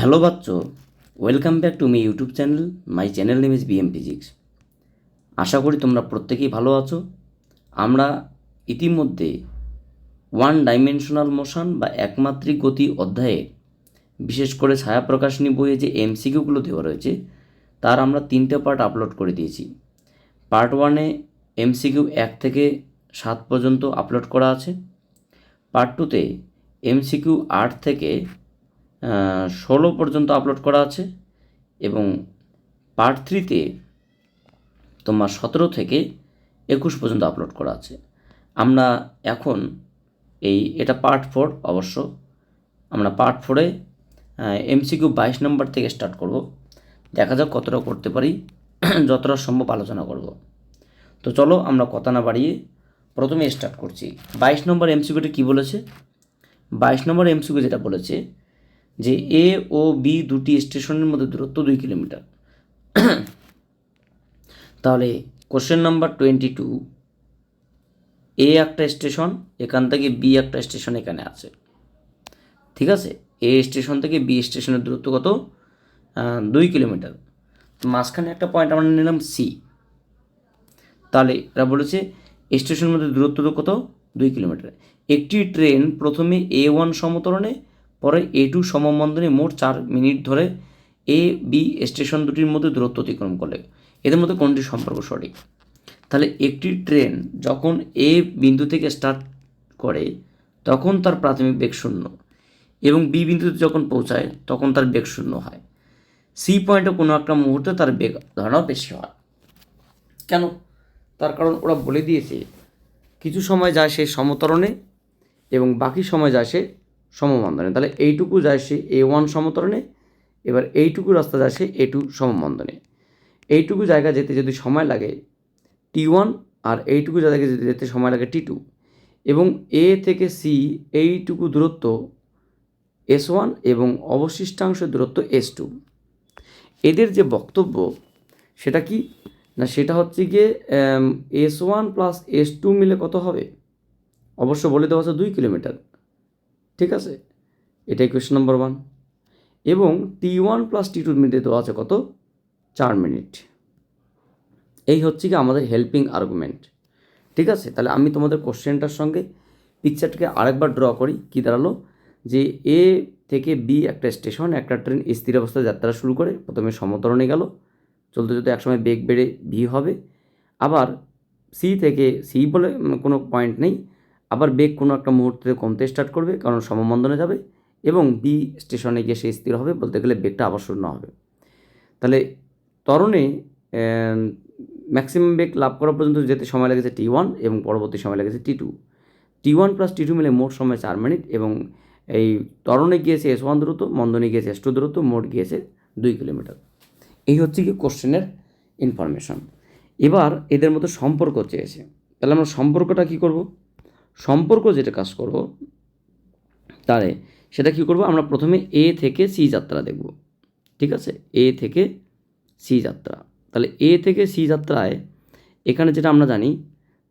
Hello বাচ্চো, welcome back to my YouTube channel. My channel name is BM physics. আশা করি তোমরা প্রত্যেকেই ভালো আছো। আমরা ইতিমধ্যে ওয়ান ডাইমেনশনাল মোশন বা একমাত্রিক গতি অধ্যায়ে, বিশেষ করে ছায়া প্রকাশনী বইয়ে যে এমসিকিউগুলো দেওয়া রয়েছে তার আমরা 3টে পার্ট আপলোড করে দিয়েছি। পার্ট 1-এ এমসিকিউ 1 থেকে 7 পর্যন্ত আপলোড করা আছে। পার্ট 2-তে এমসিকিউ 8 থেকে 16 পর্যন্ত আপলোড করা আছে এবং পার্ট 3-তে তোমার 17 থেকে 21 পর্যন্ত আপলোড করা আছে। আমরা এখন এটা পার্ট 4 অবশ্য। আমরা পার্ট 4-এ এমসিকিউ 22 নম্বর থেকে স্টার্ট করব। দেখা যাক কতটা করতে পারি, যতটা সম্ভব আলোচনা করব। তো চলো আমরা কথা না বাড়িয়ে প্রথমে স্টার্ট করছি। 22 নম্বর এমসিকিউটি কী বলেছে? 22 নম্বর এমসিকিউ যেটা বলেছে যে এ ও বি দুটি স্টেশনের মধ্যে দূরত্ব 2 কিলোমিটার। তাহলে কোশ্চেন নাম্বার 22, এ একটা স্টেশন, এখান থেকে বি একটা স্টেশন এখানে আছে, ঠিক আছে? এ স্টেশন থেকে বি স্টেশনের দূরত্ব কত? 2 কিলোমিটার। মাঝখানে একটা পয়েন্ট আমরা নিলাম সি। তাহলে এরা বলেছে স্টেশনের মধ্যে দূরত্ব কত? 2 কিলোমিটার। একটি ট্রেন প্রথমে A1 সমতরণে, পরে A2 সমবন্ধনে মোট 4 মিনিট ধরে এ বি স্টেশন দুটির মধ্যে দূরত্ব অতিক্রম করলে এদের মধ্যে কোনটি সম্পর্ক সঠিক? তাহলে একটি ট্রেন যখন এ বিন্দু থেকে স্টার্ট করে তখন তার প্রাথমিক বেগ 0 এবং বি বিন্দুতে যখন পৌঁছায় তখন তার বেগ 0 হয়। সি পয়েন্টে কোনো একটা মুহূর্তে তার বেগ ধারণাও বেশি হয়। কেন? তার কারণ ওরা বলে দিয়েছে কিছু সময় যায় সে সমতরণে এবং বাকি সময় যায় সে সমবন্ধনে। তাহলে এইটুকু যায় সে A1 সমতরণে, এবার এইটুকু রাস্তা যায় সে A2 সমবন্ধনে। এইটুকু জায়গা যেতে যদি সময় লাগে T1 আর এইটুকু জায়গায় যেতে সময় লাগে T2 এবং এ থেকে সি এইটুকু দূরত্ব S1 এবং অবশিষ্টাংশের দূরত্ব S2। এদের যে বক্তব্য সেটা কি না, সেটা হচ্ছে গিয়ে S1 প্লাস S2 মিলে কত হবে? অবশ্য বলে দেওয়া আছে 2 কিলোমিটার, ঠিক আছে? এটাই কোয়েশ্চেন নাম্বার 1। এবং T1 প্লাস T2 মিলে দেওয়া আছে কত? 4 মিনিট। এই হচ্ছে কি আমাদের হেল্পিং আর্গুমেন্ট, ঠিক আছে? তাহলে আমি তোমাদের কোশ্চেনটার সঙ্গে পিকচারটাকে আরেকবার ড্র করি। কী দাঁড়ালো যে এ থেকে বি একটা স্টেশন, একটা ট্রেন স্থির অবস্থায় যাত্রা শুরু করে প্রথমে সমতরণে গেল, চলতে চলতে একসময় বেগ বেড়ে ভি হবে। আবার সি থেকে সি বলে কোনো পয়েন্ট নেই, আবার বেগ কোনো একটা মুহূর্তে কমতে স্টার্ট করবে কারণ সমবন্ধনে যাবে এবং বি স্টেশনে গিয়ে সে স্থির হবে, বলতে গেলে বেগটা আবার শূন্য হবে। তাহলে ত্বরণে ম্যাক্সিমাম বেগ লাভ করা পর্যন্ত যেতে সময় লেগেছে T1 এবং পরবর্তী সময় লেগেছে T2। T1 প্লাস T2 মিলে মোট সময় 4 মিনিট এবং এই ত্বরণে গিয়েছে S1 দূরত্ব, মন্দনে গিয়েছে S2 দূরত্ব, মোট গিয়েছে 2 কিলোমিটার। এই হচ্ছে কি কোশ্চেনের ইনফরমেশন। এবার এদের মধ্যে সম্পর্ক চেয়েছে, তাহলে আমরা সম্পর্কটা কী করব? সম্পর্ক যেটা কাজ করব তাহলে সেটা কী করব? আমরা প্রথমে এ থেকে সি যাত্রা দেখব, ঠিক আছে? এ থেকে সি যাত্রা। তাহলে এ থেকে সি যাত্রায় এখানে যেটা আমরা জানি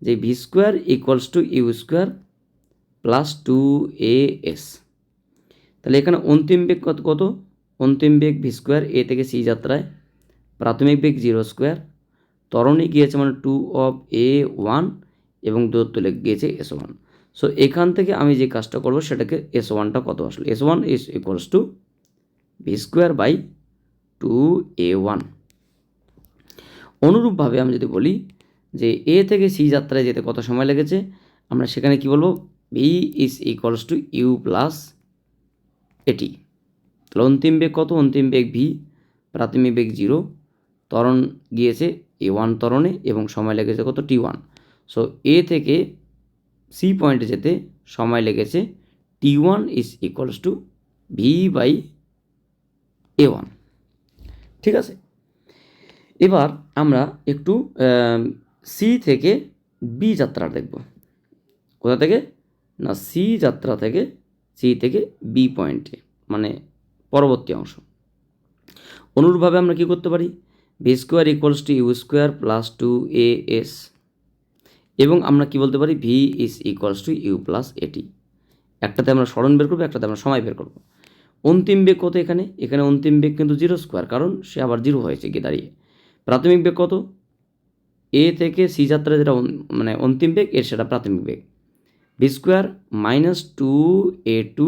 যে V square equals to U square plus 2AS। তাহলে এখানে অন্তিম বেগ কত? অন্তিম বেগ ভি স্কোয়ার এ থেকে সি যাত্রায়, প্রাথমিক বেগ 0 স্কোয়ার, ত্বরণে গিয়েছে মানে 2/A1 এবং দূরত্ব লেগে গিয়েছে S1। সো এখান থেকে আমি যে কাজটা করবো সেটাকে S1টা কত আসলো? S1 is equals to V square by 2A1। অনুরূপভাবে আমি যদি বলি যে এ থেকে সি যাত্রায় যেতে কত সময় লেগেছে, আমরা সেখানে কি বলবো? V is equals to you plus AT. তাহলে অন্তিম বেগ কত? অন্তিম বেগ ভি, প্রাথমিক বেগ 0, ত্বরণ গিয়েছে A1 ত্বরণে এবং সময় লেগেছে কত? T1। সো এ থেকে সি পয়েন্টে যেতে সময় লেগেছে T1 is equals to V by A1, ঠিক আছে? এবার আমরা একটু সি থেকে বি যাত্রা দেখব। কোথা থেকে? না, সি যাত্রা থেকে, সি থেকে বি পয়েন্টে, মানে পরবর্তী অংশ। অনুরূপভাবে আমরা কী করতে পারি? V square equals to U square plus 2AS এবং আমরা কি বলতে পারি? V is equals to you plus AT. একটাতে আমরা সরণ বের করবো, একটাতে আমরা সময় বের করবো। অন্তিম বেগ কত এখানে? এখানে অন্তিম বেগ কিন্তু 0² কারণ সে আবার 0 হয়েছে গিয়ে দাঁড়িয়ে। প্রাথমিক বেগ কত? এ থেকে সি যাত্রা যেটা মানে অন্তিম বেগ এর সেটা প্রাথমিক বেগ। v² - 2a2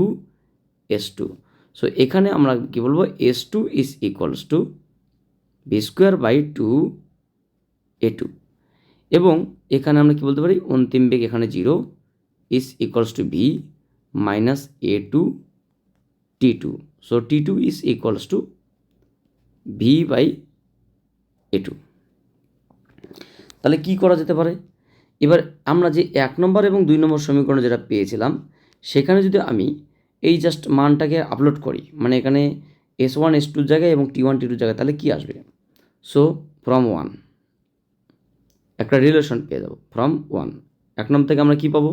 s2। সো এখানে আমরা কি বলবো? s2 is equals two v²/2 a2 এবং এখানে আমরা কি বলতে পারি? অন্তিম বেগ এখানে 0 is equals two v minus a2 t2। So t2 is equals two v/a2। তাহলে কি করা যেতে পারে? এবার আমরা যে 1 নম্বর এবং 2 নম্বর সমীকরণ যেটা পেয়েছিলাম সেখানে যদি আমি এই জাস্ট মানটাকে আপলোড করি, মানে এখানে s1 s2 জায়গায় এবং t1 t2 জায়গায়, তাহলে কি আসবে? সো ফ্রম 1 একটা রিলেশন পেয়ে যাবো। ফ্রম 1 1 নম্বর থেকে আমরা কি পাবো?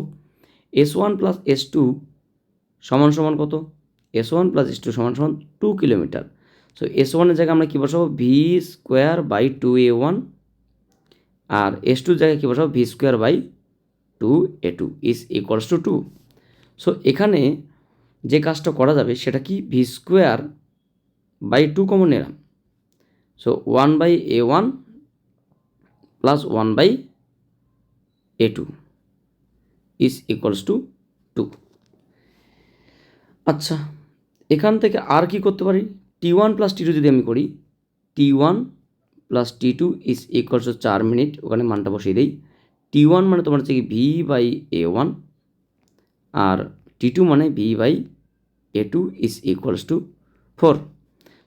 s1 প্লাস s2 সমান সমান কত? s1 প্লাস s2 সমান সমান 2 কিলোমিটার। সো s1 এর জায়গায় আমরা কি বসাবো? v²/2a1 আর s2 জায়গায় কি বসাবো? v²/2a2 is equals two 2। So এখানে যে কাজটা করা যাবে সেটা কি? v²/2 কমন নিলাম। So 1/a1 plus 1/a2 is equals two 2। আচ্ছা, এখান থেকে আর কি করতে পারি? t1 প্লাস t2 যদি আমি করি, t1 plus t2 is equals to 4 minute, ওখানে মানটা বসিয়ে দিই। t1 মানে তোমার হচ্ছে কি v/a1 আর t2 মানে v/a2 is equals to 4।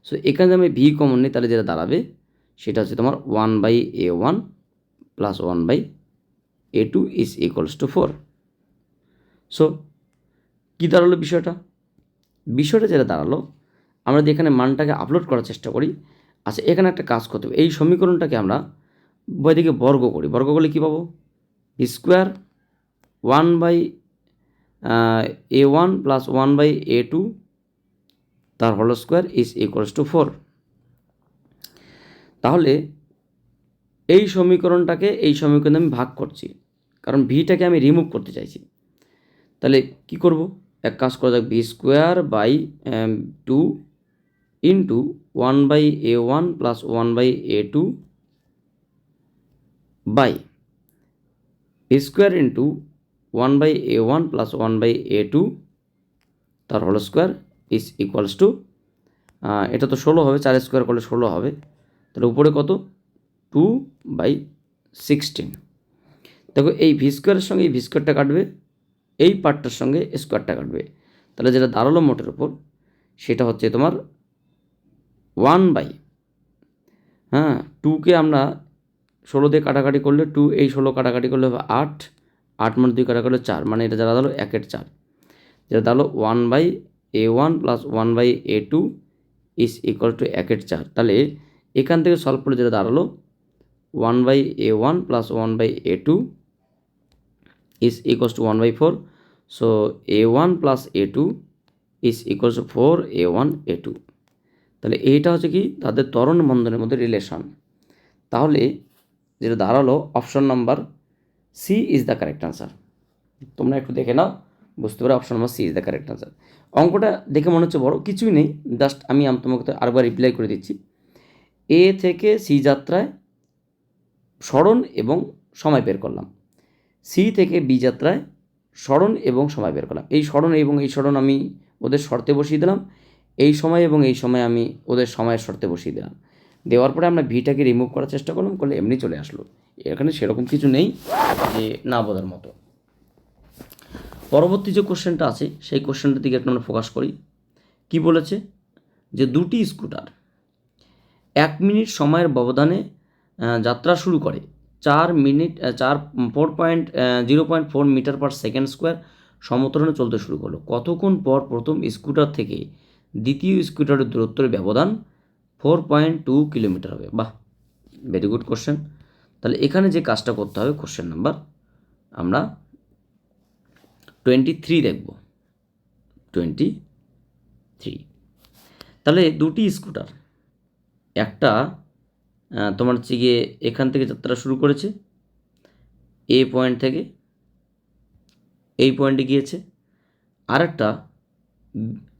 So এখানে আমি v কমন নিই, তাহলে যেটা দাঁড়াবে সেটা হচ্ছে তোমার 1/a1 plus 1/a2 is equals to 4। So কী দাঁড়ালো বিষয়টা? বিষয়টা যেটা দাঁড়ালো, আমরা যদি এখানে মানটাকে আপলোড করার চেষ্টা করি, আচ্ছা এখানে একটা কাজ করতে হবে। এই সমীকরণটাকে আমরা উভয় দিকে বর্গ করি। বর্গ করলে কী পাবো? v² 1/a1 প্লাস 1/a2 তার whole square is equals to 4। তাহলে এই সমীকরণটাকে এই সমীকরণে আমি ভাগ করছি, কারণ ভিটাকে আমি রিমুভ করতে চাইছি। তাহলে কি করব? এক কাজ করা যাক, v²/2 into 1/a1 plus 1/a2 by v² into 1/a1 plus 1/a2 তার whole square is equals to, এটা তো 16 হবে, 4² করলে 16 হবে। তাহলে উপরে কত? 2/16। দেখো এই v² সঙ্গে এই v² কাটবে, এই পার্টটার সঙ্গে স্কোয়ারটা কাটবে, তাহলে যেটা দাঁড়ালো মোটের উপর সেটা হচ্ছে তোমার 2কে আমরা 16 দিয়ে কাটাকাটি করলে 2, এই 16 কাটাকাটি করলে হবে 8, 8 মানে 2 কাটাকাটি করলে 4, মানে এটা যারা দাঁড়ালো 1/4, যেটা দাঁড়ালো 1/a1 plus 1/a2 is equal to 1/4। তাহলে এখান থেকে সলভ করলে যেটা দাঁড়ালো 1/a1 plus 1/a2 is equals two 1/4। So a1 plus a2 is equals two 4a1 a2। তাহলে এইটা হচ্ছে কি তাদের ত্বরণ বন্ধনের মধ্যে রিলেশন। তাহলে যেটা দাঁড়ালো option number C is the correct answer. তোমরা একটু দেখে নাও, বুঝতে পারো option number C is the correct answer. অঙ্কটা দেখে মনে হচ্ছে বড়, কিছুই নেই, জাস্ট আমি তোমাকে আরেকবার রিপ্লাই করে দিচ্ছি। এ থেকে সি যাত্রায় সরণ এবং সময় বের করলাম, সি থেকে বি যাত্রায় সরণ এবং সময় বের করলাম। এই সরণ এবং এই সরণ আমি ওদের শর্তে বসিয়ে দিলাম, এই সময় এবং এই সময় আমি ওদের সময়ের শর্তে বসিয়ে দিলাম। দেওয়ার পরে আমরা ভিটাকে রিমুভ করার চেষ্টা করলাম, করলে এমনি চলে আসলো। এখানে সেরকম কিছু নেই যে না বোঝার মতো। পরবর্তী যে কোশ্চেনটা আছে সেই কোশ্চেনটার দিকে একটু আমরা ফোকাস করি। কি বলেছে? যে দুটি স্কুটার 1 মিনিট সময়ের ব্যবধানে যাত্রা শুরু করে 0.4 মিটার পার সেকেন্ড স্কোয়ার সমতরণে চলতে শুরু করলো। কতক্ষণ পর প্রথম স্কুটার থেকে দ্বিতীয় স্কুটারের দূরত্বের ব্যবধান 4.2 কিলোমিটার হবে? বাহ, ভেরি গুড কোশ্চেন। তাহলে এখানে যে কাজটা করতে হবে, কোশ্চেন নাম্বার আমরা 23 দেখব। 23। তাহলে দুটি স্কুটার, একটা তোমার হচ্ছে গিয়ে এখান থেকে যাত্রা শুরু করেছে, এ পয়েন্ট থেকে এই পয়েন্টে গিয়েছে, আরেকটা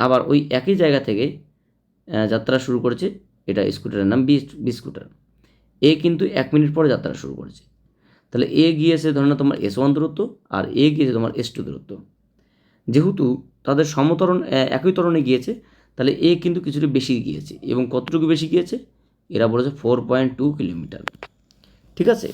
আবার ওই একই জায়গা থেকে যাত্রা শুরু করেছে, এটা স্কুটারের নাম বি স্কুটার। এ কিন্তু 1 মিনিট পরে যাত্রা শুরু করেছে। তাহলে এ গিয়েছে ধরে নাও তোমার S1 দূরত্ব, আর এ গিয়েছে তোমার S2 দূরত্ব। যেহেতু তাদের সমতরণ একই ত্বরণে গিয়েছে, তাহলে এ কিন্তু কিছুটা বেশি গিয়েছে, এবং কতটুকু বেশি গিয়েছে, এরা বলেছে 4.2 কিলোমিটার। ঠিক আছে,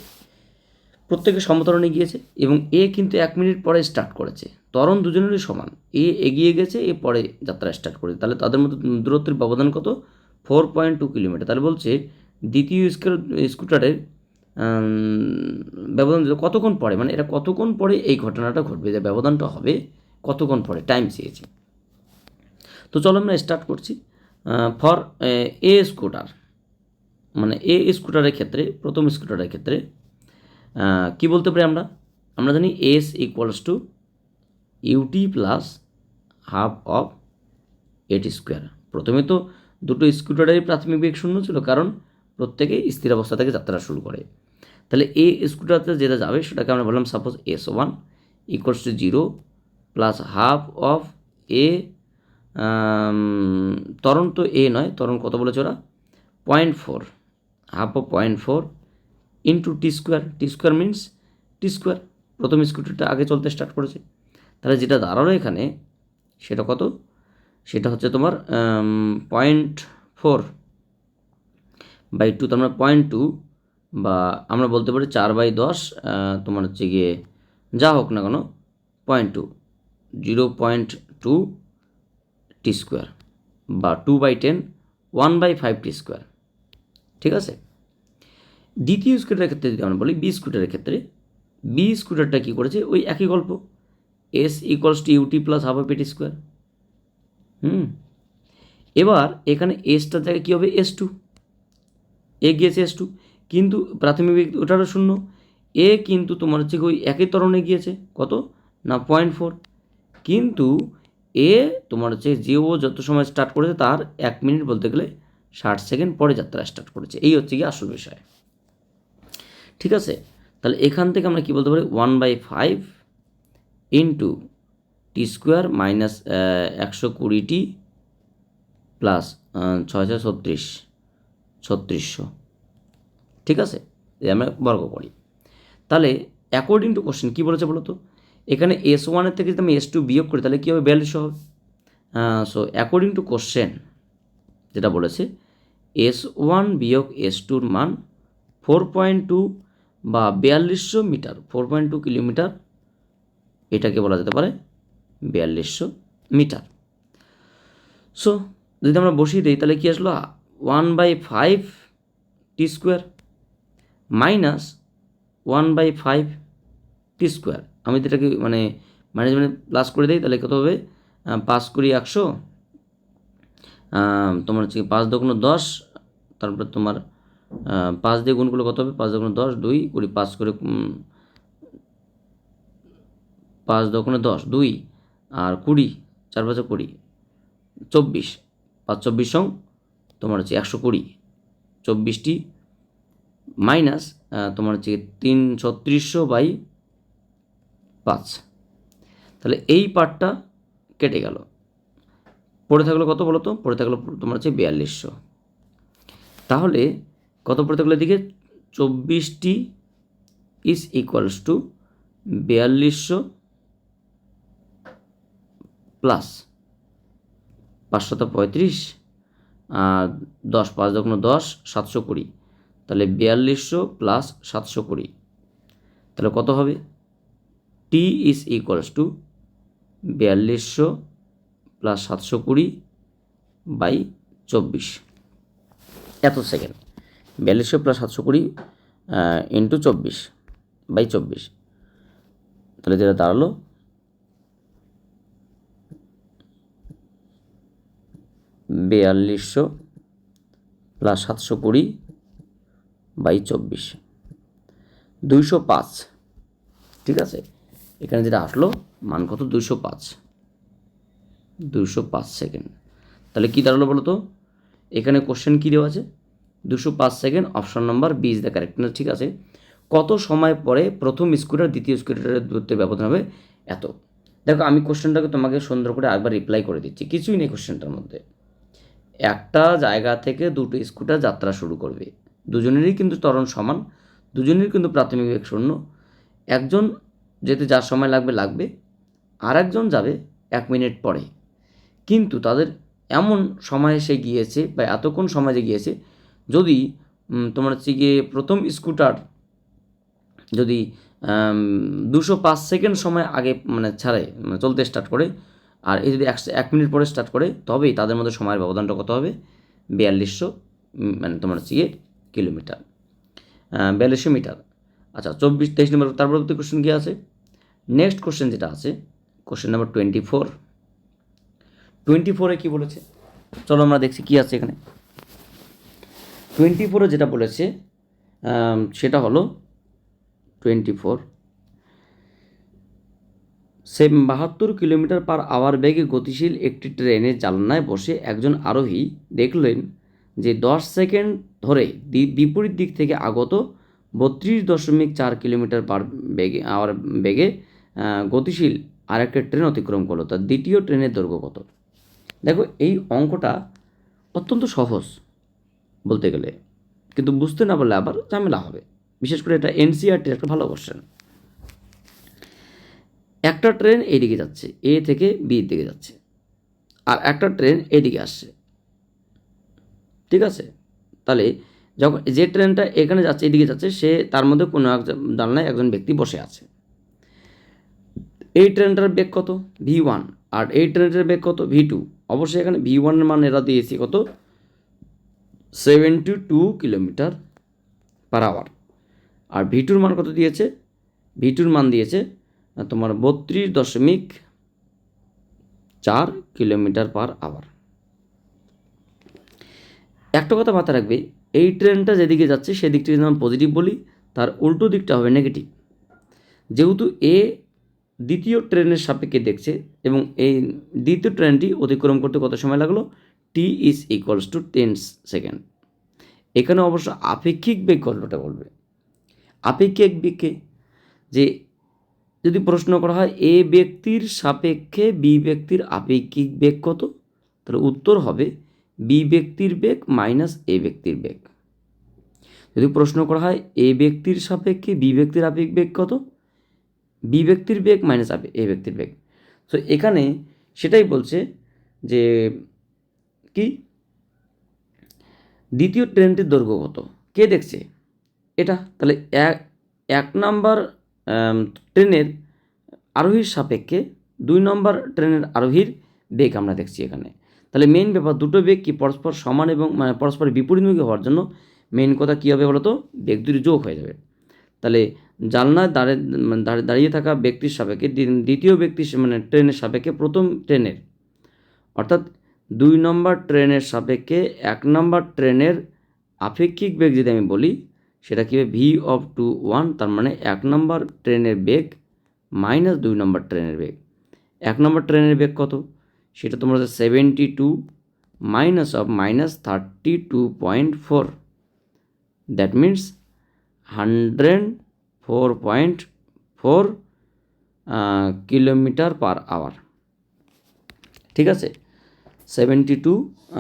প্রত্যেকে সমতরণে গিয়েছে, এবং এ কিন্তু 1 মিনিট পরে স্টার্ট করেছে। ত্বরণ দুজনেরই সমান, এ এগিয়ে গেছে, এ পরে যাত্রা স্টার্ট করেছে। তাহলে তাদের মধ্যে দূরত্বের ব্যবধান কত? 4.2 কিলোমিটার। তাহলে বলছে দ্বিতীয় স্কুটারের ব্যবধান কতক্ষণ পরে, মানে এটা কতক্ষণ পরে এই ঘটনাটা ঘটবে, যে ব্যবধানটা হবে কতক্ষণ পরে, টাইম চেয়েছে। তো চলো আমরা স্টার্ট করছি। ফর এ স্কুটার, মানে এ স্কুটারের ক্ষেত্রে, প্রথম স্কুটারের ক্ষেত্রে কী বলতে পারি আমরা জানি S equals to UT plus half of AT square. প্রথমে তো দুটো স্কুটারেরই প্রাথমিক বেগ শূন্য ছিল, কারণ প্রত্যেকেই স্থির অবস্থা থেকে যাত্রা শুরু করে। তাহলে এ স্কুটারতে যেটা যাবে সেটাকে আমরা বললাম suppose S1 equals to 0 plus half of a, ত্বরণ তো এ নয়, ত্বরণ কত বলেছে ওরা? 0.4, half of 0.4 into t square means t square. প্রথম স্কুটারটা আগে চলতে স্টার্ট করেছে, তাহলে যেটা দাঁড়ালো এখানে সেটা কত? সেটা হচ্ছে তোমার 0.4 বাই 2, তো আমরা 0.2, বা আমরা বলতে পারি 4/10, তোমার হচ্ছে গিয়ে যা হোক না কেন 0.2, 0.2 টি স্কোয়ার, বা 2/10, 1/5 টি স্কোয়ার। ঠিক আছে, দ্বিতীয় স্কুটারের ক্ষেত্রে যদি আমরা বলি বি স্কুটারের ক্ষেত্রে, বি স্কুটারটা কী করেছে? ওই একই গল্প, S equals to UT plus half of AT square. এবার এখানে এসটার জায়গায় কী হবে? S2, এ গিয়েছে S2, কিন্তু প্রাথমিক বেগ ওটারও শূন্য। এ কিন্তু তোমার হচ্ছে ওই একই ত্বরণে গিয়েছে, কত না 0.4, কিন্তু এ তোমার হচ্ছে যে ও যত সময় স্টার্ট করেছে তার 1 মিনিট বলতে গেলে 60 সেকেন্ড পরে যাত্রা স্টার্ট করেছে। এই হচ্ছে কি আসল বিষয়। ঠিক আছে, তাহলে এখান থেকে আমরা কী বলতে পারি? 1/5 into t square minus 120টি plus 636, ঠিক আছে, এই আমরা বর্গ করি। তাহলে অ্যাকর্ডিং টু কোশ্চেন কী বলেছে বলো তো? এখানে S1 থেকে যদি আমি S2 বিয়োগ করি তাহলে কী হবে? 4200 হবে। সো অ্যাকর্ডিং টু কোশ্চেন যেটা বলেছে, S1 বিয়োগ S2-র মান 4.2 বা 4200 মিটার, 4.2 কিলোমিটার, এটাকে বলা যেতে পারে 4200 মিটার। সো যদি আমরা বসিয়ে দিই তাহলে কী আসলো? 1/5 টি স্কোয়ার মাইনাস 1/5 টি স্কোয়ার। আমি যেটাকে মানে প্লাস করে দিই তাহলে কত হবে? 5 × 100, তোমার হচ্ছে 5 × 10, তারপর তোমার 5 দিয়ে গুণ করলে কত হবে? 5 × 10, 2 20, 5 করে 5 × 10, 2 আর 20, 4 × 5 = 20, 24, 5 24 তোমার হচ্ছে 120, 24টি মাইনাস তোমার হচ্ছে 336/5। তাহলে এই পার্টটা কেটে গেল, পড়ে থাকলো কত বলো তো? পড়ে থাকলো তোমার হচ্ছে 4200। তাহলে কত পড়ে থাকলো এদিকে? 24টি ইজ ইকুয়ালস টু 4200 প্লাস 535 আর 10, 5 × 10, 720, তাহলে 4200 প্লাস 720, তাহলে কত হবে? টি ইজ ইকুয়ালস টু 4200 প্লাস 720/24, এত সেকেন্ড। 4200 প্লাস 720 ইন্টু 24/24, তাহলে যেটা দাঁড়ালো 4200 প্লাস 720/24, 205। ঠিক আছে, এখানে যেটা আসলো মান কত? 205 সেকেন্ড। তাহলে কী দাঁড়ালো বলো তো? এখানে কোশ্চেন কী দেওয়া আছে? 205 second, option number B is the correct. না, ঠিক আছে, কত সময় পরে প্রথম স্কুটার দ্বিতীয় স্কুটারের দূরত্বের ব্যবধান হবে এত। দেখো আমি কোশ্চেনটাকে তোমাকে সুন্দর করে একবার রিপ্লাই করে দিচ্ছি, কিছুই নেই কোশ্চেনটার মধ্যে। একটা জায়গা থেকে দুটো স্কুটার যাত্রা শুরু করবে, দুজনেরই কিন্তু ত্বরণ সমান, দুজনেরই কিন্তু প্রাথমিক বেগ 0। একজন যেতে যার সময় লাগবে, আর একজন যাবে 1 মিনিট পরে, কিন্তু তাদের এমন সময় এসে গিয়েছে বা এতক্ষণ সময় যে গিয়েছে, যদি তোমার হচ্ছে গিয়ে প্রথম স্কুটার যদি 205 সেকেন্ড সময় আগে মানে ছাড়ে, মানে চলতে স্টার্ট করে, আর এই যদি 1 মিনিট পরে স্টার্ট করে, তবেই তাদের মধ্যে সময়ের ব্যবধানটা কত হবে? 4200, মানে তোমার হচ্ছে গিয়ে কিলোমিটার, 4200 মিটার। আচ্ছা 23 নম্বর তার পরবর্তী কোশ্চেন কী আছে? নেক্সট কোশ্চেন যেটা আছে, কোশ্চেন নাম্বার 24। 24-এ কী বলেছে চলো আমরা দেখছি কী আছে এখানে। 24-এ যেটা বলেছে সেটা হলো 24, 72 কিলোমিটার পার আওয়ার বেগে গতিশীল একটি ট্রেনের জানলায় বসে একজন আরোহী দেখলেন যে 10 সেকেন্ড ধরে বিপরীত দিক থেকে আগত 32.4 কিলোমিটার পার বেগে আওয়ার বেগে গতিশীল আরেকটা ট্রেন অতিক্রম করলো, তার দ্বিতীয় ট্রেনের দৈর্ঘ্য কত? দেখো এই অঙ্কটা অত্যন্ত সহজ বলতে গেলে, কিন্তু বুঝতে না পারলে আবার ঝামেলা হবে, বিশেষ করে এটা এনসিইআরটির একটা ভালো কোশ্চেন। একটা ট্রেন এইদিকে যাচ্ছে, এ থেকে বি দিকে যাচ্ছে, আর একটা ট্রেন এদিকে আসছে, ঠিক আছে? তাহলে যখন যে ট্রেনটা এখানে যাচ্ছে, এদিকে যাচ্ছে, সে তার মধ্যে কোনো এক জানলায় একজন ব্যক্তি বসে আছে। এই ট্রেনটার বেগ কত? V1, আর এই ট্রেনটার বেগ কত? V2। অবশ্যই এখানে V1-এর মান এরা দিয়েছি কত? 72 কিলোমিটার পার আওয়ার, আর V2-র মান কত দিয়েছে? V2-র মান দিয়েছে তোমার 32.4 কিলোমিটার পার আওয়ার। একটা কথা মাথায় রাখবে, এই ট্রেনটা যেদিকে যাচ্ছে সেদিকটা যদি আমরা পজিটিভ বলি, তার উল্টো দিকটা হবে নেগেটিভ। যেহেতু এ দ্বিতীয় ট্রেনের সাপেক্ষে দেখছে এবং এই দ্বিতীয় ট্রেনটি অতিক্রম করতে কত সময় লাগলো? T=10 second. এখানে অবশ্য আপেক্ষিক বেগ গল্পটা বলবে। আপেক্ষিক বেগকে যে যদি প্রশ্ন করা হয় এ ব্যক্তির সাপেক্ষে বি ব্যক্তির আপেক্ষিক বেগ কত, তাহলে উত্তর হবে বি ব্যক্তির বেগ মাইনাস এ ব্যক্তির বেগ। যদি প্রশ্ন করা হয় এ ব্যক্তির সাপেক্ষে বি ব্যক্তির আপেক্ষিক বেগ কত, বি ব্যক্তির বেগ মাইনাস এ ব্যক্তির বেগ। তো এখানে সেটাই বলছে যে কি দ্বিতীয় ট্রেনটির দৈর্ঘ্য কত, কে দেখছে এটা? তাহলে এক নাম্বার ট্রেনের আরোহীর সাপেক্ষে 2 নম্বর ট্রেনের আরোহীর বেগ আমরা দেখছি এখানে। তাহলে মেইন ব্যাপার, দুটো বেগ কি পরস্পর সমান এবং মানে পরস্পর বিপরীতমুখী হওয়ার জন্য মেইন কথা কী হবে বলো তো? বেগ দুটি যোগ হয়ে যাবে। তাহলে জানলায় দাঁড়িয়ে থাকা ব্যক্তির সাপেক্ষে দ্বিতীয় ব্যক্তির মানে ট্রেনের সাপেক্ষে প্রথম ট্রেনের, অর্থাৎ 2 নম্বর ট্রেনের সাপেক্ষে 1 নম্বর ট্রেনের আপেক্ষিক বেগ যদি আমি বলি, সেটা কী হবে? V(1), তার মানে 1 নম্বর ট্রেনের বেগ মাইনাস 2 নম্বর ট্রেনের বেগ। 1 নম্বর ট্রেনের বেগ কত? সেটা তোমার হচ্ছে 72 minus 32.4, that means 104.4 kilometre per hour, ঠিক আছে? 72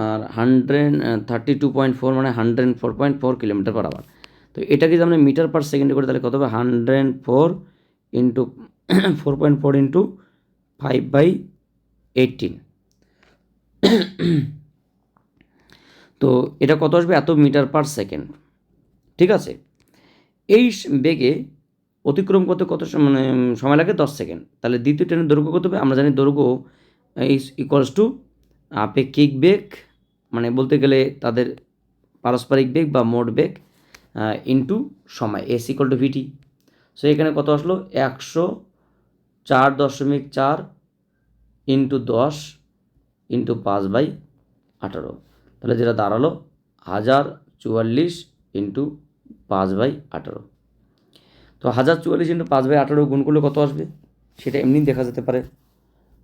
আর 132.4 মানে 104.4 কিলোমিটার পার আওয়ার। তো এটাকে যদি আমরা মিটার পার সেকেন্ডে করি তাহলে কত হবে? 104 ইন্টু 4.4 ইন্টু 5/18। তো এটা কত আসবে? এত মিটার পার সেকেন্ড, ঠিক আছে? এই বেগে অতিক্রম করতে কত মানে সময় লাগে? 10 সেকেন্ড। তাহলে দ্বিতীয় ট্রেনের দৈর্ঘ্য কত হবে? আমরা জানি দৈর্ঘ্য ইকুয়ালস টু আপেক্ষিক বেগ, মানে বলতে গেলে তাদের পারস্পরিক বেগ বা মোট বেগ ইন্টু সময়, S=VT। সো এখানে কত আসলো? 104.4 ইন্টু 10 ইন্টু 5/18, তাহলে যেটা দাঁড়ালো 1044 ইন্টু 5/18। তো 1044 ইন্টু 5/18 গুণ করলে কত আসবে? সেটা এমনি দেখা যেতে পারে।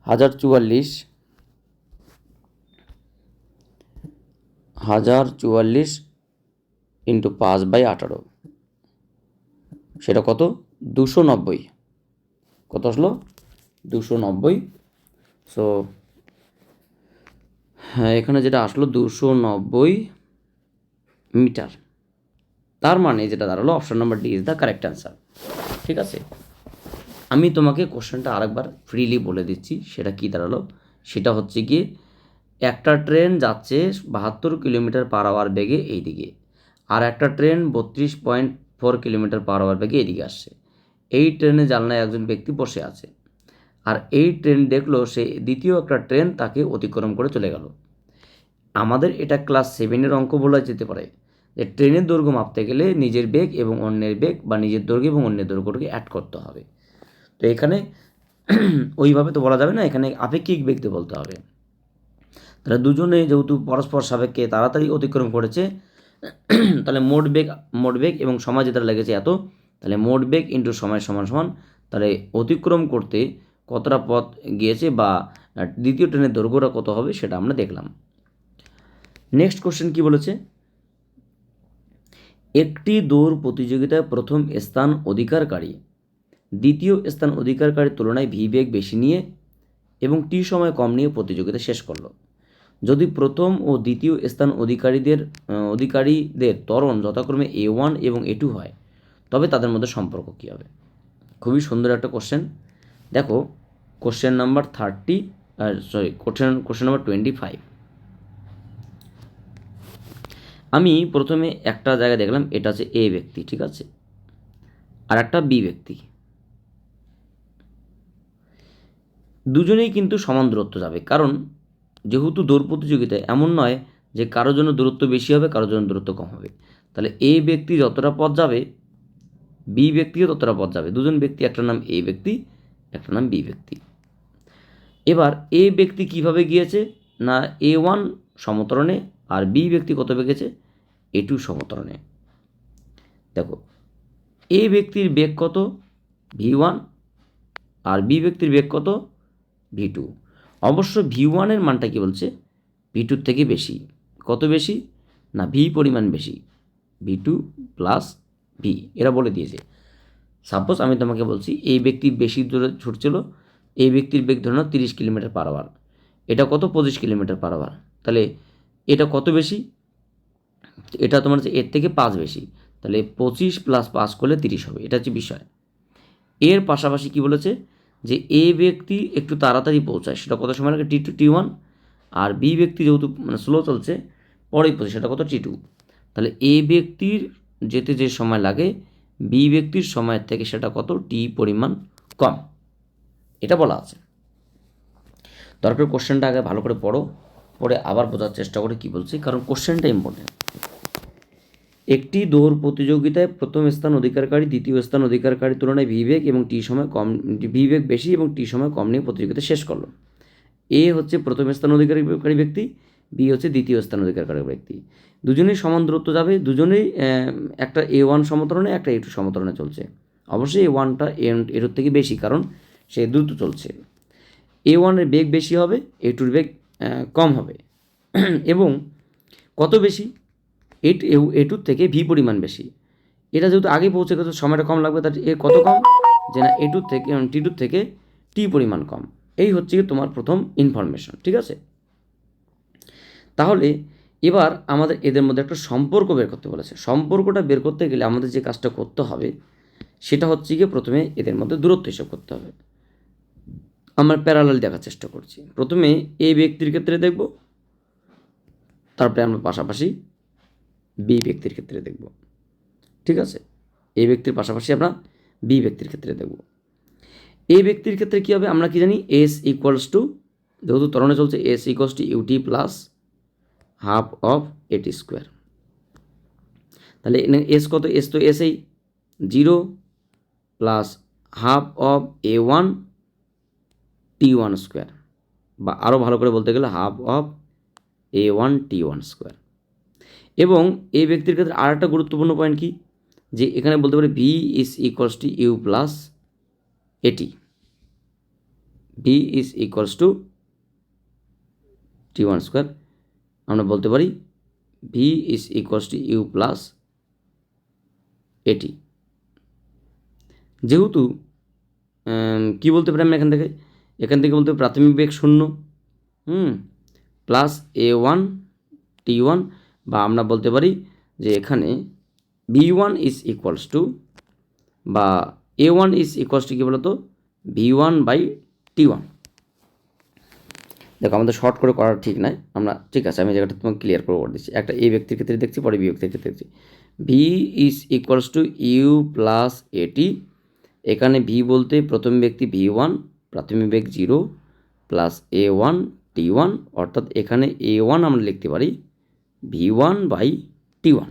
1044 ইন্টু 5/18, সেটা কত? 290। কত আসলো? 290। সো হ্যাঁ, এখানে যেটা আসলো 290 মিটার। তার মানে যেটা দাঁড়ালো option number D is the correct answer. ঠিক আছে, আমি তোমাকে কোশ্চেনটা আরেকবার ফ্রিলি বলে দিচ্ছি, সেটা কি দাঁড়ালো। সেটা হচ্ছে গিয়ে একটা ট্রেন যাচ্ছে 72 কিলোমিটার/আওয়ার বেগে এইদিকে, আর একটা ট্রেন 32.4 কিলোমিটার/আওয়ার বেগে এদিকে আসছে। এই ট্রেনে জানলায় একজন ব্যক্তি বসে আছে, আর এই ট্রেন দেখলো সে দ্বিতীয় একটা ট্রেন তাকে অতিক্রম করে চলে গেল। আমাদের এটা ক্লাস 7-এর অঙ্ক বলা যেতে পারে, যে ট্রেনের দৈর্ঘ্য মাপতে গেলে নিজের বেগ এবং অন্যের বেগ বা নিজের দৈর্ঘ্য এবং অন্যের দৈর্ঘ্যটাকে অ্যাড করতে হবে। তো এখানে ওইভাবে তো বলা যাবে না, এখানে আপেক্ষিক বেগ দিয়ে বলতে হবে। তাহলে দুজনে যেহেতু পরস্পর সাপেক্ষে তাড়াতাড়ি অতিক্রম করেছে, তাহলে মোট বেগ এবং সময় যেটা লেগেছে এত, তাহলে মোট বেগ ইন্টু সময় সমান সমান, তাহলে অতিক্রম করতে কতটা পথ গিয়েছে বা দ্বিতীয় ট্রেনের দৈর্ঘ্যটা কত হবে সেটা আমরা দেখলাম। নেক্সট কোশ্চেন কি বলেছে, একটি দৌড় প্রতিযোগিতায় প্রথম স্থান অধিকারকারী দ্বিতীয় স্থান অধিকারকারীর তুলনায় ভি বেগ বেশি নিয়ে এবং টি সময় কম নিয়ে প্রতিযোগিতা শেষ করলো। যদি প্রথম ও দ্বিতীয় স্থান অধিকারীদের ত্বরণ যথাক্রমে A1 এবং A2 হয়, তবে তাদের মধ্যে সম্পর্ক কী হবে। খুবই সুন্দর একটা কোশ্চেন। দেখো কোশ্চেন নাম্বার 25। আমি প্রথমে একটা জায়গায় দেখলাম, এটা হচ্ছে এ ব্যক্তি, ঠিক আছে, আর একটা বি ব্যক্তি, দুজনেই কিন্তু সমান দূরত্ব যাবে, কারণ যেহেতু দৌড় প্রতিযোগিতায় এমন নয় যে কারোর জন্য দূরত্ব বেশি হবে কারোর জন্য দূরত্ব কম হবে। তাহলে এ ব্যক্তি যতটা পথ যাবে বি ব্যক্তিও ততটা পথ যাবে। দুজন ব্যক্তি, একটা নাম এ ব্যক্তি, একটা নাম বি ব্যক্তি। এবার এ ব্যক্তি কিভাবে গিয়েছে না A1 সমতরণে, আর বি ব্যক্তি কত গেছে A2 সমতরণে। দেখো এ ব্যক্তির বেগ কত V1, আর বি ব্যক্তির বেগ কত V2। অবশ্য V1-এর মানটা কি বলছে V2-র থেকে বেশি। কত বেশি না ভি পরিমাণ বেশি, V2 প্লাস ভি, এরা বলে দিয়েছে। সাপোজ আমি তোমাকে বলছি এই ব্যক্তি বেশি দূরে ছুটছিল, এই ব্যক্তির বেগ ধরে নাও 30 কিলোমিটার/আওয়ার, এটা কত 25 কিলোমিটার/আওয়ার, তাহলে এটা কত বেশি, এটা তোমার হচ্ছে এর থেকে 5 বেশি, তাহলে 25 প্লাস 5 করলে 30 হবে, এটা হচ্ছে বিষয়। এর পাশাপাশি কি বলেছে যে এ ব্যক্তি একটু তাড়াতাড়ি পৌঁছায়, সেটা কত সময় লাগে T1, আর বি ব্যক্তি যেহেতু মানে স্লো চলছে পরেই পৌঁছে, সেটা কত T2। তাহলে এ ব্যক্তির যেতে যে সময় লাগে বি ব্যক্তির সময়ের থেকে সেটা কত টি পরিমাণ কম, এটা বলা আছে। দরকার কোশ্চেনটা আগে ভালো করে পড়ো, পড়ে আবার বোঝার চেষ্টা করে কি বলছি, কারণ কোশ্চেনটা ইম্পর্টেন্ট। একটি দৌড় প্রতিযোগিতায় প্রথম স্থান অধিকারকারী দ্বিতীয় স্থান অধিকারকারীর তুলনায় ভি বেগ এবং টি সময় কম, ভি বেগ বেশি এবং টি সময় কম নিয়ে প্রতিযোগিতা শেষ করলো। এ হচ্ছে প্রথম স্থান অধিকারী ব্যক্তি, বি হচ্ছে দ্বিতীয় স্থান অধিকারকারী ব্যক্তি। দুজনেই সমান দূরত্ব যাবে, দুজনেই একটা A1 সমতরণে একটা A2 সমতরণে চলছে। অবশ্যই A1টা A2-র থেকে বেশি, কারণ সে দ্রুত চলছে। A1-এর বেগ বেশি হবে, A2-র বেগ কম হবে। এবং কত বেশি, A2-র থেকে ভি পরিমাণ বেশি। এটা যেহেতু আগে পৌঁছে গেছে সময়টা কম লাগবে, তার এ কত কম যে না T2-র থেকে টি পরিমাণ কম। এই হচ্ছে তোমার প্রথম ইনফরমেশন, ঠিক আছে। তাহলে এবার আমাদের এদের মধ্যে একটা সম্পর্ক বের করতে বলেছে। সম্পর্কটা বের করতে গেলে আমাদের যে কাজটা করতে হবে সেটা হচ্ছে গিয়ে প্রথমে এদের মধ্যে দূরত্ব হিসাব করতে হবে। আমরা প্যারালাল দেখার চেষ্টা করছি। প্রথমে এ ব্যক্তির ক্ষেত্রে দেখব, তারপরে আমরা পাশাপাশি বি ব্যক্তির ক্ষেত্রে দেখব, ঠিক আছে। এ ব্যক্তির পাশাপাশি আমরা বি ব্যক্তির ক্ষেত্রে দেখব। এ ব্যক্তির ক্ষেত্রে কী হবে আমরা কি জানি, এস ইকুয়ালস টু, যেহেতু ত্বরণে চলছে, S equals to UT plus half of AT square. তাহলে এস কত, এস তো এসেই 0 plus half of A1 T1 square, বা আরও ভালো করে বলতে গেলে half of A1 T1 square. এবং এই ব্যক্তির ক্ষেত্রে আর একটা গুরুত্বপূর্ণ পয়েন্ট কি, যে এখানে বলতে পারি V is equals to you plus at, v is equals to T1 square. আমরা বলতে পারি V is equals to you plus at. যেহেতু কি বলতে পারি আমরা এখান থেকে, এখান থেকে বলতে প্রাথমিক বেগ 0 প্লাস a1 t1, বা আমরা বলতে পারি যে এখানে v1 ইজ ইকুয়ালস টু, বা a1 ইজ ইকুয়ালস টু কী বলতো v1 বাই t1। দেখো আমাদের শর্ট করে করা ঠিক নাই, আমরা ঠিক আছে আমি জায়গাটা তোমাকে ক্লিয়ার করে দিচ্ছি। একটা এ ব্যক্তির ক্ষেত্রে দেখছি, পরে বি ব্যক্তির ক্ষেত্রে দেখছি। V is equals to you plus AT. এখানে ভি বলতে প্রথম ব্যক্তি v1, প্রাথমিক বেগ 0 প্লাস a1 t1, অর্থাৎ এখানে a1 আমরা লিখতে পারি v1 বাই t1।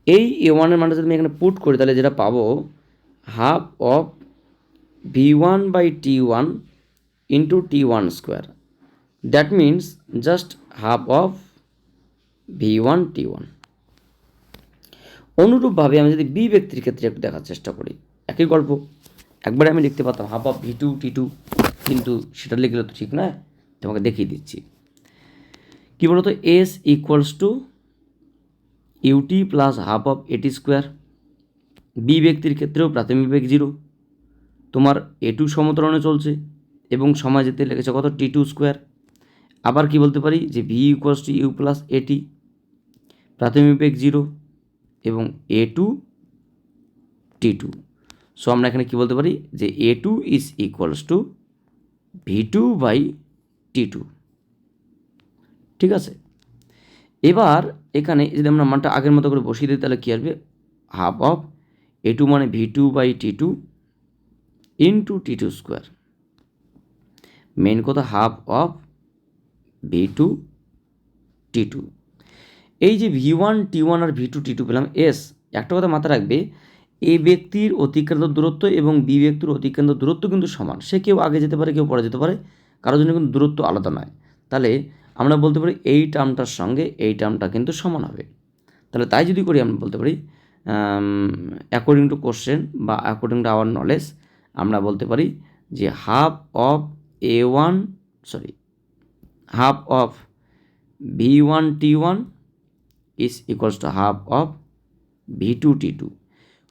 এই a1 এর মানটা যদি আমি এখানে পুট করি তাহলে যেটা পাবো half of v1 by t1 into t1 square, that means just half of v1 t1। অনুরূপভাবে আমি যদি বি ব্যক্তির ক্ষেত্রে একটু দেখার চেষ্টা করি, একই গল্প, একবারে আমি লিখতে পারতাম হাফ অফ v2 t2, কিন্তু সেটা লিখলে তো ঠিক নয়, তোমাকে দেখিয়ে দিচ্ছি। কী বলতো, S equals to UT plus half of AT square. B ব্যক্তির ক্ষেত্রেও প্রাথমিক বেগ 0, তোমার a2 সমতরণে চলছে এবং সময় যেতে লেগেছে কত t2 স্কোয়ার। আবার কি বলতে পারি যে V equals to you plus AT, প্রাথমিক বেগ 0 এবং a2 t2। সো আমরা এখানে কি বলতে পারি যে a2 is equals to v2 by t2। ঠিক আছে, এবার এখানে যদি আমরা মানটা আগের মতো করে বসিয়ে দিই তাহলে কী আসবে, হাফ অফ a2 মানে v2 by t2 into t2 square, main কথা হাফ অফ v2 t2। এই যে v1 t1 আর v2 t2 পেলাম, এস একটা কথা মাথায় রাখবে, এ ব্যক্তির অতিক্রান্ত দূরত্ব এবং বি ব্যক্তির অতিক্রান্ত দূরত্ব কিন্তু সমান। সে কেউ আগে যেতে পারে, কেউ পরে যেতে পারে, কারোর জন্য কিন্তু দূরত্ব আলাদা নয়। তাহলে আমরা বলতে পারি এই টার্মটার সঙ্গে এই টার্মটা কিন্তু সমান হবে। তাহলে তাই যদি করি আমরা বলতে পারি অ্যাকর্ডিং টু কোশ্চেন বা অ্যাকর্ডিং টু আওয়ার নলেজ আমরা বলতে পারি যে half of half of v1 t1 is equals to half of v2 t2।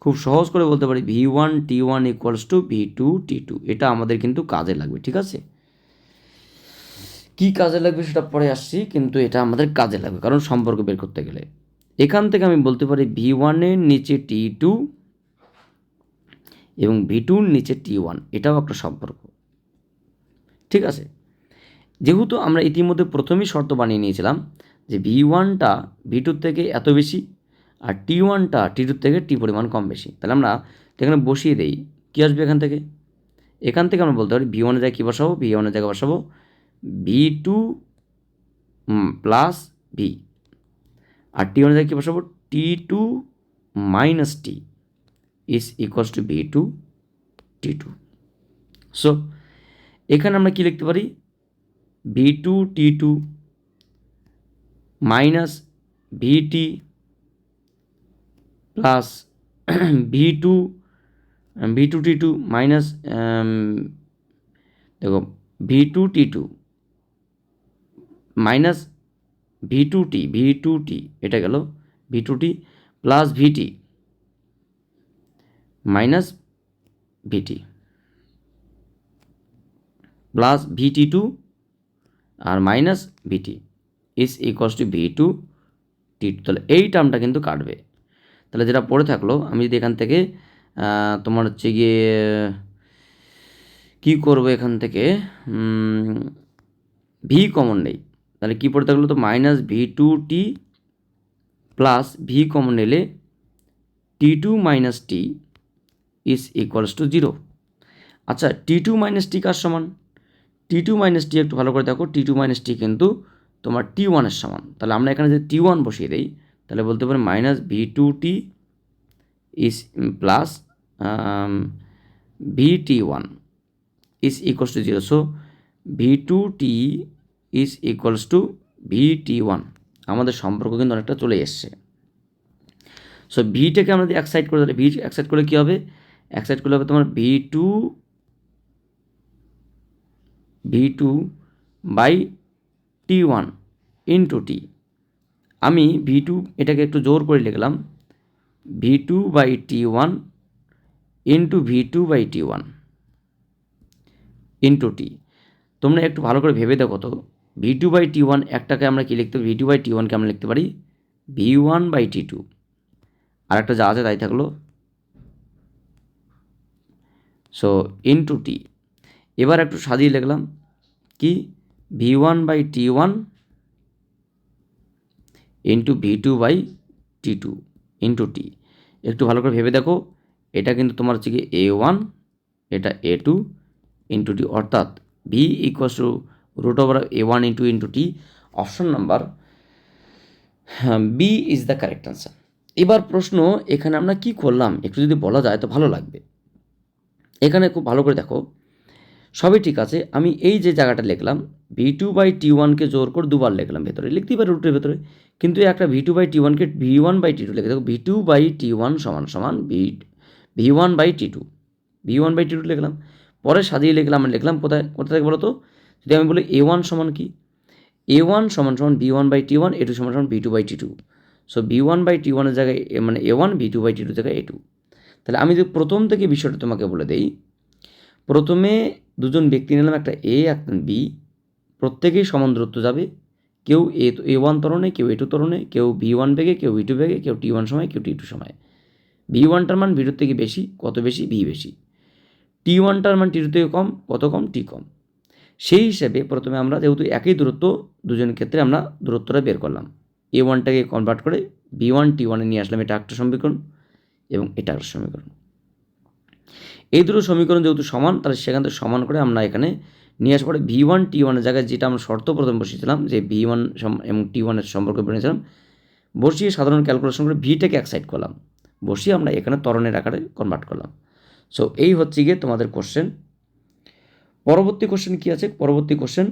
খুব সহজ করে বলতে পারি v1 t1 equals to v2 t2। এটা আমাদের কিন্তু কাজে লাগবে, ঠিক আছে। কি কাজে লাগবে সেটা পরে আসছি, কিন্তু এটা আমাদের কাজে লাগবে কারণ সম্পর্ক বের করতে গেলে এখান থেকে আমি বলতে পারি v1 এর নিচে t2 এবং v2 এর নিচে t1, এটাও একটা সম্পর্ক, ঠিক আছে। যেহেতু আমরা ইতিমধ্যে প্রথমেই শর্ত বানিয়ে নিয়েছিলাম যে v1টা v2 থেকে এত বেশি আর t1টা t2 থেকে t পরিমাণ কম বেশি, তাহলে আমরা এখানে বসিয়ে দেই, কী আসবে এখান থেকে আমরা বলতে পারি v1 এর জায়গায় কী বসাবো, v1 এর জায়গায় বসাবো v2 প্লাস v, আর t1 এর জায়গায় কী বসাবো t2 minus t is equals to v2 t2। So এখানে আমরা কি লিখতে পারি v2 t2 minus vt plus v2 t2 minus দেখো v2 t2 মাইনাস v2t এটা গেল v2t plus vt minus vt plus vt2 আর minus vt is equals to v2 t2। তাহলে এই টার্মটা কিন্তু কাটবে। তাহলে যেটা পড়ে থাকলো, আমি যদি এখান থেকে তোমার হচ্ছে গিয়ে কী করবো, এখান থেকে ভি কমন নেই, তাহলে কী পড়ে থাকলো তো minus v2t plus V common নিলে t2 minus t is equals to 0। আচ্ছা t2 মাইনাস t কার সমান, t2 মাইনাস t একটু ভালো করে দেখো, t2 মাইনাস t কিন্তু তোমার t1 এর সমান। তাহলে আমরা এখানে যদি t1 বসিয়ে দিই তাহলে বলতে পারি minus v2t is plus vt1 is equals to 0। So v2t is equals two vt1। আমাদের সম্পর্ক কিন্তু অনেকটা চলে এসছে। সো ভিটাকে আমরা যদি এক সাইড করে তাহলে ভি এক সাইড করলে কী হবে, এক সাইড করলে হবে তোমার v2 by t1 into t। আমি v2 এটাকে একটু জোর করে লিখলাম v2 by t1 into v2 by t1 into t. তোমরা একটু ভালো করে ভেবে দেখো তো, V2/T1 একটাকে আমরা কি লিখতে পারি, V2/T1কে আমরা লিখতে পারি V1/T2, আর একটা যা আছে তাই থাকলো, সো ইন্টু টি। এবার একটু সাজিয়ে লিখলাম কি, V1/T1 into V2/T2 into T. একটু ভালো করে ভেবে দেখো, এটা কিন্তু তোমার হচ্ছে কি A1, এটা A2 ইন্টু টি, অর্থাৎ V √A1 into T. Option number B is the correct answer. এবার প্রশ্ন এখানে আমরা কি করলাম একটু যদি বলা যায় তো ভালো লাগবে। এখানে খুব ভালো করে দেখো, সবই ঠিক আছে, আমি এই যে জায়গাটা লিখলাম V2/T1কে জোর করে দুবার লিখলাম, ভেতরে লিখতেই পারি রুটের ভেতরে, কিন্তু একটা V2/T1কে V1/T2 লিখে দেখো, V2/T1 সমান V1/T2, V1/T2 লিখলাম, পরে সাজিয়ে লিখলাম, আমি লিখলাম কোথায় থেকে বলো তো, যদি আমি বলি A1 সমান কি, A1 সমান V1/T1, A2 সমান V2/T2, সো V1/T1 এর জায়গায় মানে A1, V2/T2 জায়গায় A2। তাহলে আমি যদি প্রথম থেকে বিষয়টা তোমাকে বলে দেই, প্রথমে দুজন ব্যক্তি নিলাম, একটা এ একটা বি, প্রত্যেকেই সমান দূরত্ব যাবে, কেউ A1 ত্বরণে, কেউ A2 ত্বরণে, কেউ V1 বেগে, কেউ V2 বেগে, কেউ T1 সময়, কেউ T2 সময়। V1টার মান V2 থেকে বেশি, কত বেশি, V বেশি। T1টার মান T2 থেকে কম, কত কম, T কম। সেই হিসেবে প্রথমে আমরা যেহেতু একই দূরত্ব দুজনের ক্ষেত্রে আমরা দূরত্বটা বের করলাম, A1টাকে কনভার্ট করে V1/T1 নিয়ে আসলাম, এটা একটা সমীকরণ এবং এটা একটা সমীকরণ। এই দুটো সমীকরণ যেহেতু সমান, তাহলে সেখান থেকে সমান করে আমরা এখানে নিয়ে আসার পরে V1/T1 এর জায়গায় যেটা আমরা শর্ত প্রথমে বসিয়েছিলাম যে V1 এবং T1 এর সম্পর্ক বলেছিলাম, বসিয়ে সাধারণ ক্যালকুলেশন করে ভিটাকে এক সাইড করলাম, বসিয়ে আমরা এখানে ত্বরণের আকারে কনভার্ট করলাম। সো এই হচ্ছে গিয়ে তোমাদের কোশ্চেন। পরবর্তী কোশ্চেন কী আছে, পরবর্তী কোশ্চেন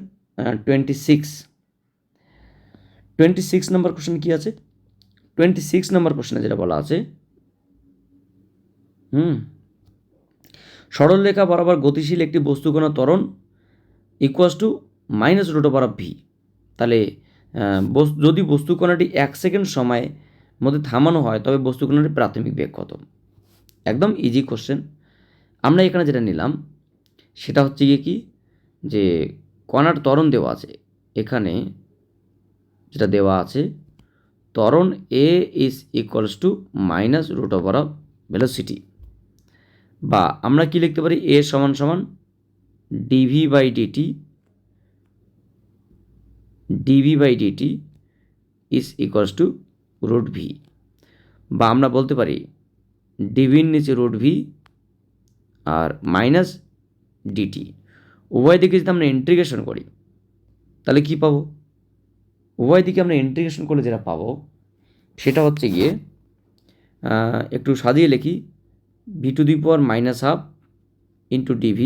26 নম্বর কোশ্চেন কী আছে, 26 নম্বর কোশ্চেনে যেটা বলা আছে, সরলরেখা বরাবর গতিশীল একটি বস্তুকণা ত্বরণ ইকুয়াস টু -√V। তাহলে যদি বস্তুকণাটি 1 সেকেন্ড সময়ের মধ্যে থামানো হয় তবে বস্তুকণাটির প্রাথমিক বেগ কত? একদম ইজি কোশ্চেন। আমরা এখানে যেটা নিলাম সেটা হচ্ছে গিয়ে কি, যে কণার ত্বরণ দেওয়া আছে, এখানে যেটা দেওয়া আছে ত্বরণ A is equals two -√of velocity, বা আমরা কি লিখতে পারি, A সমান dV/dt is equals two √V, বা আমরা বলতে পারি ডিভির নিচে √V আর -dt। উভয় দিকে যদি আমরা ইন্টিগ্রেশন করি তাহলে কি পাবো, উভয় দিকে আমরা ইন্টিগ্রেশন করলে যেটা পাবো সেটা হচ্ছে গিয়ে, একটু সাজিয়ে লিখি, V⁻⁻½ into dV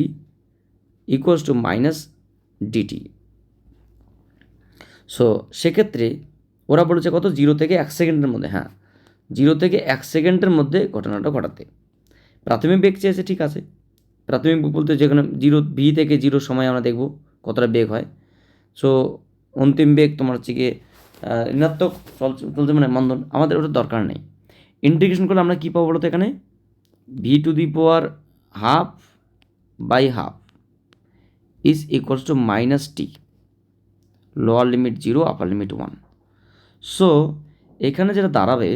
equals to -dt। So সেক্ষেত্রে ওরা বলেছে কত, 0 থেকে 1 সেকেন্ডের মধ্যে, হ্যাঁ 0 থেকে 1 সেকেন্ডের মধ্যে ঘটনাটা ঘটাতে। প্রাথমিক বেগ চেয়েছে, ঠিক আছে, প্রাথমিক বেগ বলতে যেখানে V থেকে 0 সময় আমরা দেখব কতটা বেগ হয়। সো অন্তিম বেগ তোমার হচ্ছে গিয়ে ঋণাত্মক চলছে মানে মন্দন, আমাদের ওটা দরকার নেই। ইন্টিগ্রেশন করলে আমরা কী পাবো বলতো, এখানে V⁻½ is equals two -t, lower limit 0, upper limit 1। So এখানে যেটা দাঁড়াবে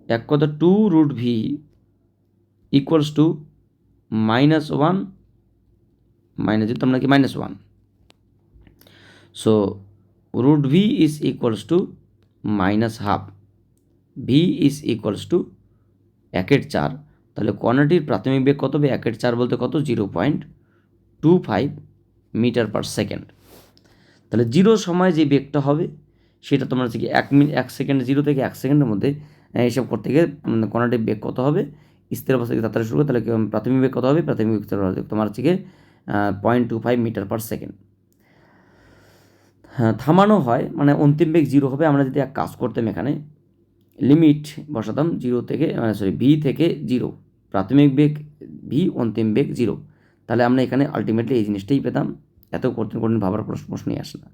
এক কথা 2√V ইকুয়ালস টু -1 যেহেতু আমরা কি -1, so √V is equals two -½ V is equals two 1/4। তাহলে কণাটির প্রাথমিক বেগ কত হবে, 1/4 বলতে কত, 0.25 মিটার পার সেকেন্ড। তাহলে 0 সময় যে বেগটা হবে সেটা তোমার হচ্ছে কি 1 সেকেন্ড, 0 থেকে 1 সেকেন্ডের মধ্যে এইসব করতে গিয়ে কণাটির বেগ কত হবে, স্থির অবস্থা থেকে তাড়াতাড়ি শুরু করে, তাহলে প্রাথমিক বেগ কত হবে, প্রাথমিক বেগ তোমার হচ্ছে গিয়ে 0.25 মিটার পার সেকেন্ড। হ্যাঁ, থামানো হয় মানে অন্তিম বেগ 0 হবে। আমরা যদি এক কাজ করতাম, এখানে লিমিট বসাতাম 0 থেকে V থেকে 0, প্রাথমিক বেগ V, অন্তিম বেগ 0, তাহলে আমরা এখানে আলটিমেটলি এই জিনিসটাই পেতাম, এত কঠিন ভাবার প্রশ্নই আসে না।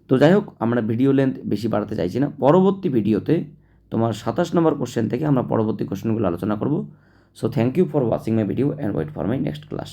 তো যাই হোক, আমরা ভিডিও লেন্থ বেশি বাড়াতে চাইছি না। পরবর্তী ভিডিওতে তোমার 27 নম্বর কোশ্চেন থেকে আমরা পরবর্তী কোশ্চেনগুলো আলোচনা করব। So thank you for watching my video and wait for my next class.